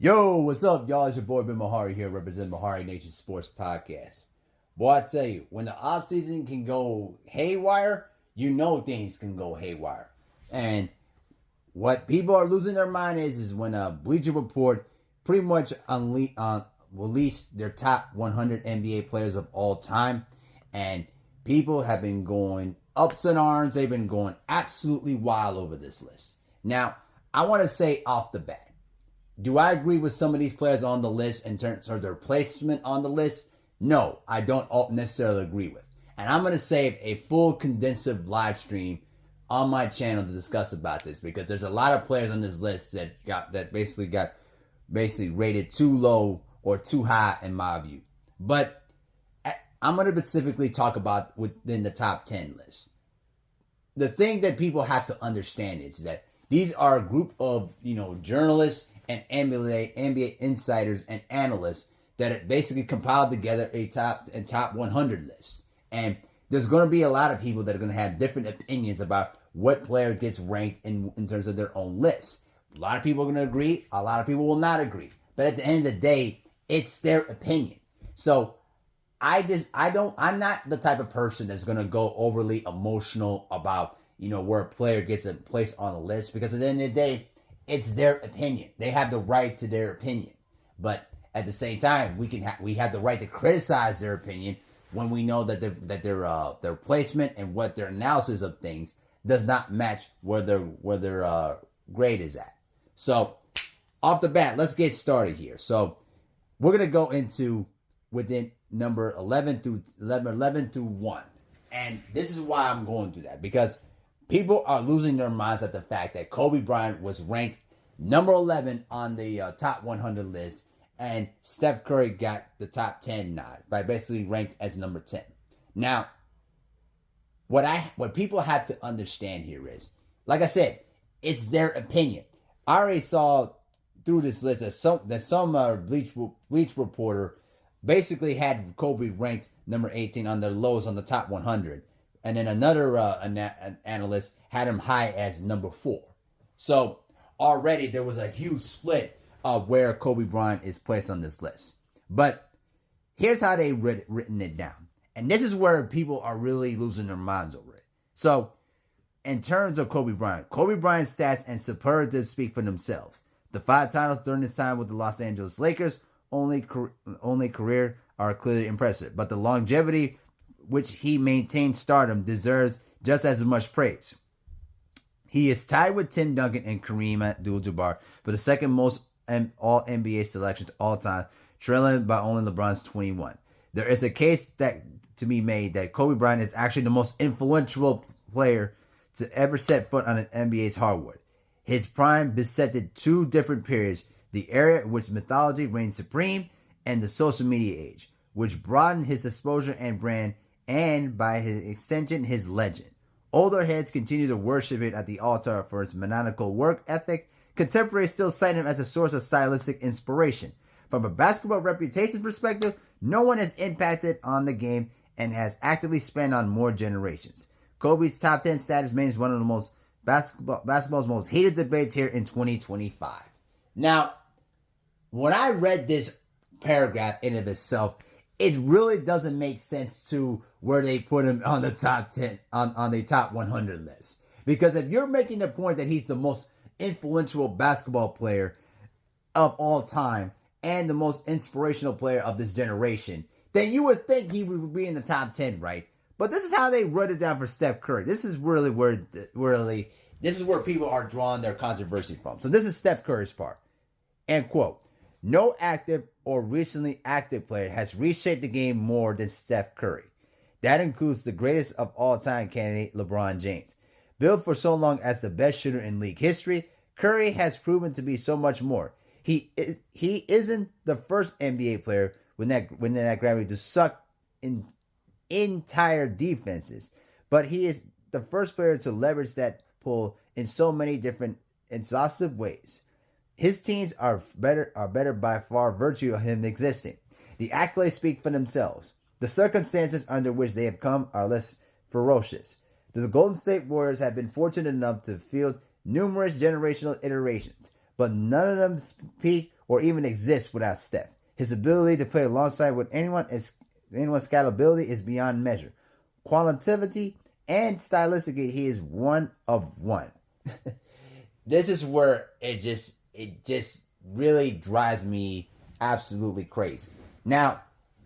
Yo, what's up, y'all? It's your boy Ben Mahari here, representing Mahari Nation Sports Podcast. Boy, I tell you, when the offseason can go haywire, you know things can go haywire. And what people are losing their mind is when a Bleacher Report pretty much released their top 100 NBA players of all time. And people have been going ups in arms. They've been going absolutely wild over this list. Now, I want to say off the bat, do I agree with some of these players on the list in terms of their placement on the list? No, I don't necessarily agree with. And I'm going to save a full condensed live stream on my channel to discuss about this because there's a lot of players on this list that got rated too low or too high in my view. But I'm going to specifically talk about within the top 10 list. The thing that people have to understand is that these are a group of, journalists and NBA insiders and analysts that basically compiled together a top 100 list. And there's going to be a lot of people that are going to have different opinions about what player gets ranked in terms of their own list. A lot of people are going to agree. A lot of people will not agree. But at the end of the day, it's their opinion. So I'm not the type of person that's going to go overly emotional about, where a player gets a place on the list, because at the end of the day, it's their opinion. They have the right to their opinion. But at the same time, we have the right to criticize their opinion when we know that their placement and what their analysis of things does not match where their grade is at. So off the bat, let's get started here. So we're gonna go into within number 11 through 1, and this is why I'm going to that, because people are losing their minds at the fact that Kobe Bryant was ranked number 11 on the top 100 list, and Steph Curry got the top 10 nod by basically ranked as number 10. Now, what people have to understand here is, like I said, it's their opinion. I already saw through this list that some Bleach reporter basically had Kobe ranked number 18 on their lowest on the top 100. And then another analyst had him high as number 4. So already there was a huge split of where Kobe Bryant is placed on this list. But here's how they written it down. And this is where people are really losing their minds over it. So in terms of Kobe Bryant's stats and superlatives speak for themselves. The 5 titles during his time with the Los Angeles Lakers only career are clearly impressive. But the longevity which he maintained stardom deserves just as much praise. He is tied with Tim Duncan and Kareem Abdul-Jabbar for the second most all NBA selections all time, trailing by only LeBron's 21. There is a case to be made that Kobe Bryant is actually the most influential player to ever set foot on an NBA's hardwood. His prime bisected 2 different periods, the era in which mythology reigned supreme and the social media age, which broadened his exposure and brand, and by his extension, his legend. Older heads continue to worship it at the altar for its maniacal work ethic. Contemporaries still cite him as a source of stylistic inspiration. From a basketball reputation perspective, no one has impacted on the game and has actively spanned on more generations. Kobe's top 10 status remains one of the most basketball's most heated debates here in 2025. Now, when I read this paragraph in of itself, it really doesn't make sense to where they put him on the top 10, on the top 100 list. Because if you're making the point that he's the most influential basketball player of all time and the most inspirational player of this generation, then you would think he would be in the top 10, right? But this is how they wrote it down for Steph Curry. This is really where people are drawing their controversy from. So this is Steph Curry's part. And quote, "No active or recently active player has reshaped the game more than Steph Curry. That includes the greatest of all-time candidate, LeBron James. Billed for so long as the best shooter in league history, Curry has proven to be so much more. He isn't the first NBA player with that gravity to suck in entire defenses, but he is the first player to leverage that pull in so many different exhaustive ways. His teams are better by far virtue of him existing. The accolades speak for themselves. The circumstances under which they have come are less ferocious. The Golden State Warriors have been fortunate enough to field numerous generational iterations, but none of them peak or even exist without Steph. His ability to play alongside with anyone's scalability is beyond measure. Qualitatively and stylistically, he is one of one. This is where it just really drives me absolutely crazy. Now,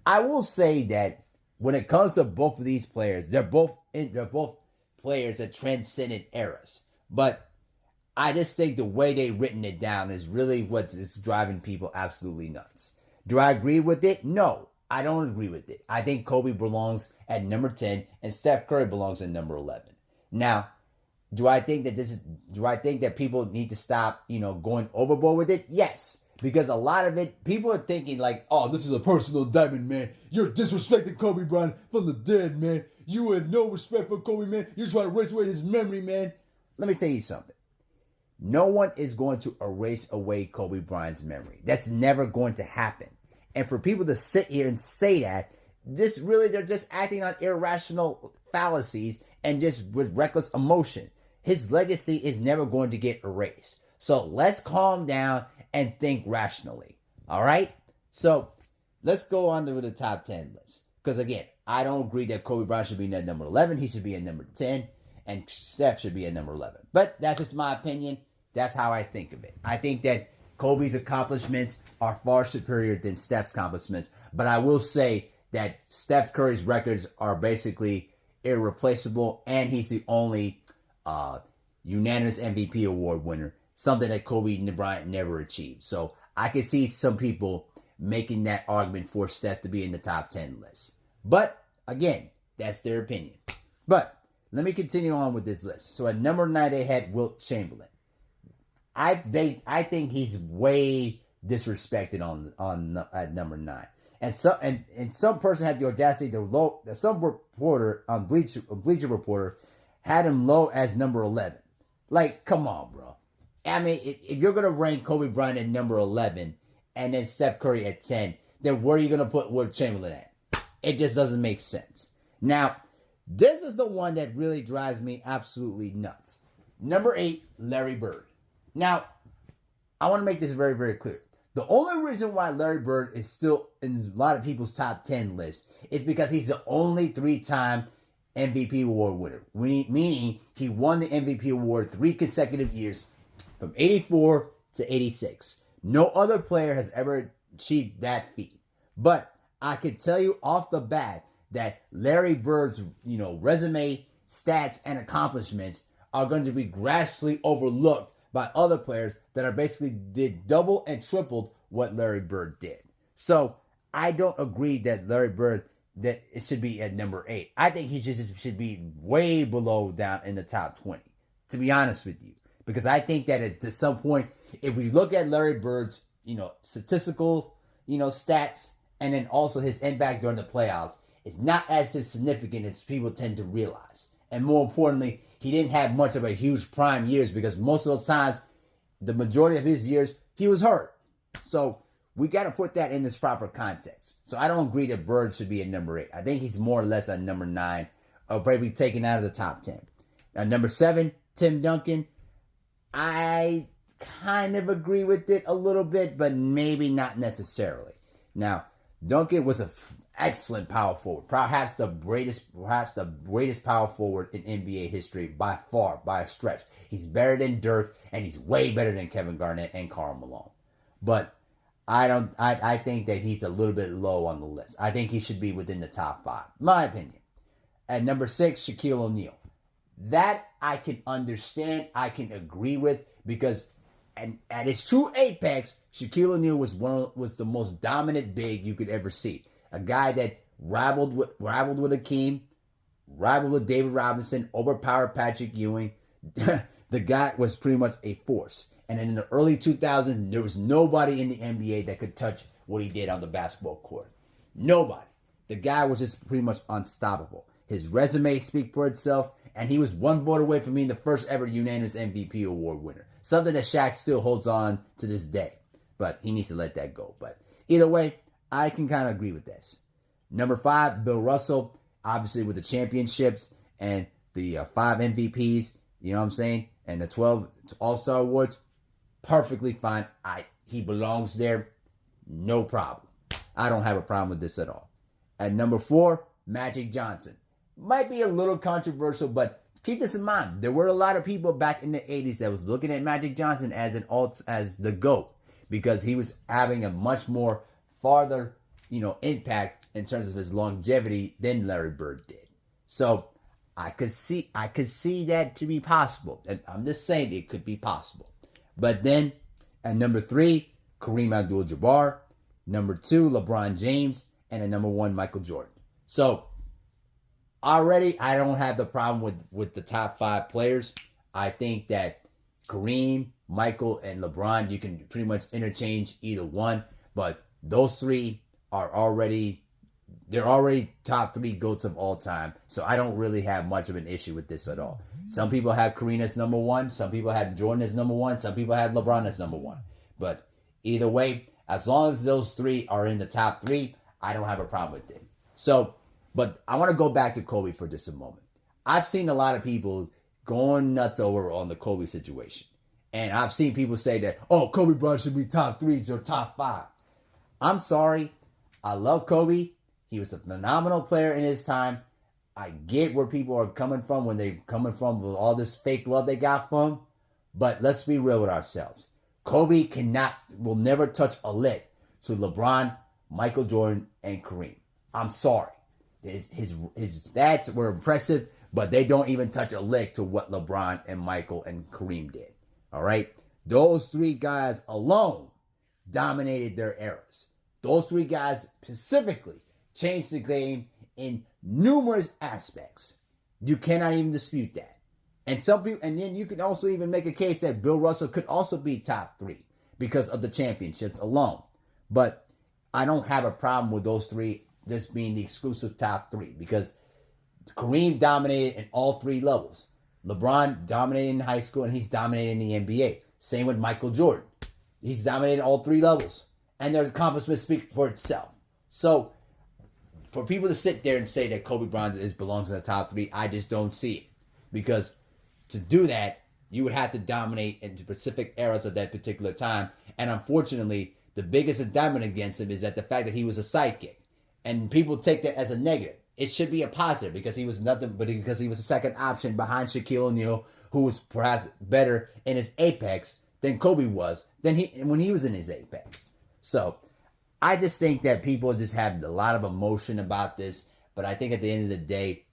I will say that when it comes to both of these players, they're both players that transcended eras. But I just think the way they've written it down is really what is driving people absolutely nuts. Do I agree with it? No, I don't agree with it. I think Kobe belongs at number 10 and Steph Curry belongs at number 11. Now, do I think that people need to stop, going overboard with it? Yes. Because a lot of it, people are thinking like, oh, this is a personal diamond, man. You're disrespecting Kobe Bryant from the dead, man. You had no respect for Kobe, man. You're trying to erase away his memory, man. Let me tell you something. No one is going to erase away Kobe Bryant's memory. That's never going to happen. And for people to sit here and say that, they're just acting on irrational fallacies and just with reckless emotion. His legacy is never going to get erased. So let's calm down and think rationally. All right? So let's go on to the top 10 list. Because again, I don't agree that Kobe Bryant should be at number 11. He should be at number 10. And Steph should be at number 11. But that's just my opinion. That's how I think of it. I think that Kobe's accomplishments are far superior than Steph's accomplishments. But I will say that Steph Curry's records are basically irreplaceable. And he's the only unanimous MVP award winner. Something that Kobe Bryant never achieved. So I can see some people making that argument for Steph to be in the top 10 list. But again, that's their opinion. But let me continue on with this list. So at number 9, they had Wilt Chamberlain. I think he's way disrespected at number 9. And some person had the audacity some reporter on Bleacher Report had him low as number 11. Like, come on, bro. I mean, if you're going to rank Kobe Bryant at number 11 and then Steph Curry at 10, then where are you going to put Wilt Chamberlain at? It just doesn't make sense. Now, this is the one that really drives me absolutely nuts. Number 8, Larry Bird. Now, I want to make this very, very clear. The only reason why Larry Bird is still in a lot of people's top 10 list is because he's the only 3-time MVP award winner. Meaning he won the MVP award 3 consecutive years from 84 to 86. No other player has ever achieved that feat. But I can tell you off the bat that Larry Bird's, resume, stats, and accomplishments are going to be grossly overlooked by other players that are basically did double and tripled what Larry Bird did. So I don't agree that Larry Bird, that it should be at number 8. I think he should be way below down in the top 20, to be honest with you. Because I think that at some point, if we look at Larry Bird's, statistical, stats, and then also his impact during the playoffs, it's not as significant as people tend to realize. And more importantly, he didn't have much of a huge prime years because most of those times, the majority of his years, he was hurt. So we got to put that in this proper context. So I don't agree that Bird should be at number 8. I think he's more or less at number 9, or probably taken out of the top 10. Now, number 7, Tim Duncan. I kind of agree with it a little bit, but maybe not necessarily. Now, Duncan was an excellent power forward, perhaps the greatest power forward in NBA history by far, by a stretch. He's better than Dirk, and he's way better than Kevin Garnett and Karl Malone. But I think that he's a little bit low on the list. I think he should be within the top 5, my opinion. At number 6, Shaquille O'Neal. That I can understand, I can agree with, because at his true apex, Shaquille O'Neal was the most dominant big you could ever see. A guy that rivaled with Hakeem, rivaled with David Robinson, overpowered Patrick Ewing. The guy was pretty much a force. And in the early 2000s, there was nobody in the NBA that could touch what he did on the basketball court. Nobody. The guy was just pretty much unstoppable. His resume speaks for itself, and he was one vote away from being the first ever unanimous MVP award winner. Something that Shaq still holds on to this day. But he needs to let that go. But either way, I can kind of agree with this. Number 5, Bill Russell, obviously with the championships and the 5 MVPs, you know what I'm saying? And the 12 All-Star awards, perfectly fine. he belongs there, no problem. I don't have a problem with this at all. At number 4, Magic Johnson. Might be a little controversial, but keep this in mind. There were a lot of people back in the 80s that was looking at Magic Johnson as as the GOAT because he was having a much more farther, impact in terms of his longevity than Larry Bird did. So I could see that to be possible. And I'm just saying it could be possible. But then at number 3, Kareem Abdul-Jabbar. Number 2, LeBron James. And at number 1, Michael Jordan. So already I don't have the problem with the top 5 players. I think that Kareem, Michael, and LeBron, you can pretty much interchange either one. But those 3 are already top 3 GOATs of all time. So I don't really have much of an issue with this at all. Some people have Kareem as number 1. Some people have Jordan as number 1. Some people have LeBron as number 1. But either way, as long as those 3 are in the top 3, I don't have a problem with it. So, but I want to go back to Kobe for just a moment. I've seen a lot of people going nuts over on the Kobe situation. And I've seen people say that, oh, Kobe Bryant should be top 3 or top 5. I'm sorry. I love Kobe. He was a phenomenal player in his time. I get where people are coming from when they're coming from with all this fake love they got from him. But let's be real with ourselves. Kobe will never touch a lick to LeBron, Michael Jordan, and Kareem. I'm sorry. His stats were impressive, but they don't even touch a lick to what LeBron and Michael and Kareem did. All right? Those 3 guys alone dominated their eras. Those 3 guys specifically changed the game in numerous aspects. You cannot even dispute that. And then you can also even make a case that Bill Russell could also be top 3 because of the championships alone. But I don't have a problem with those 3 just being the exclusive top 3 because Kareem dominated in all 3 levels. LeBron dominated in high school and he's dominated in the NBA. Same with Michael Jordan. He's dominated all 3 levels. And their accomplishments speak for itself. So for people to sit there and say that Kobe Bryant belongs in the top 3, I just don't see it. Because to do that, you would have to dominate in specific eras of that particular time. And unfortunately, the biggest indictment against him is that the fact that he was a sidekick. And people take that as a negative. It should be a positive because he was nothing but because he was a second option behind Shaquille O'Neal, who was perhaps better in his apex than Kobe was when he was in his apex. So I just think that people just have a lot of emotion about this. But I think at the end of the day,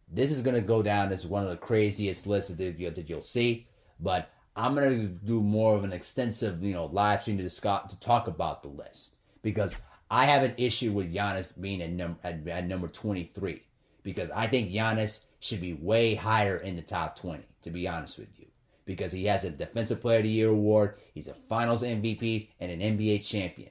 this is going to go down as one of the craziest lists that you'll see. But I'm going to do more of an extensive, live stream to talk about the list. Because I have an issue with Giannis being at number 23. Because I think Giannis should be way higher in the top 20, to be honest with you. Because he has a Defensive Player of the Year award, he's a Finals MVP, and an NBA champion.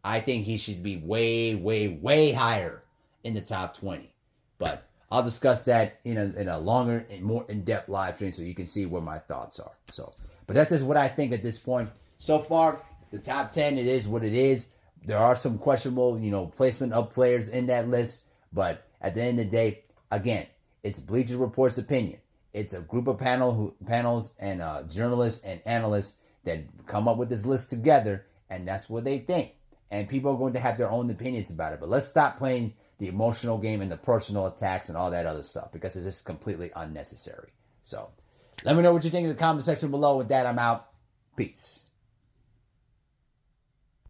I think he should be way, way, way higher in the top 20. But I'll discuss that in a longer and more in-depth live stream so you can see where my thoughts are. But that's just what I think at this point. So far, the top 10, it is what it is. There are some questionable, placement of players in that list. But at the end of the day, again, it's Bleacher Report's opinion. It's a group of panels and journalists and analysts that come up with this list together, and that's what they think. And people are going to have their own opinions about it. But let's stop playing the emotional game and the personal attacks and all that other stuff because it's just completely unnecessary. So let me know what you think in the comment section below. With that, I'm out. Peace.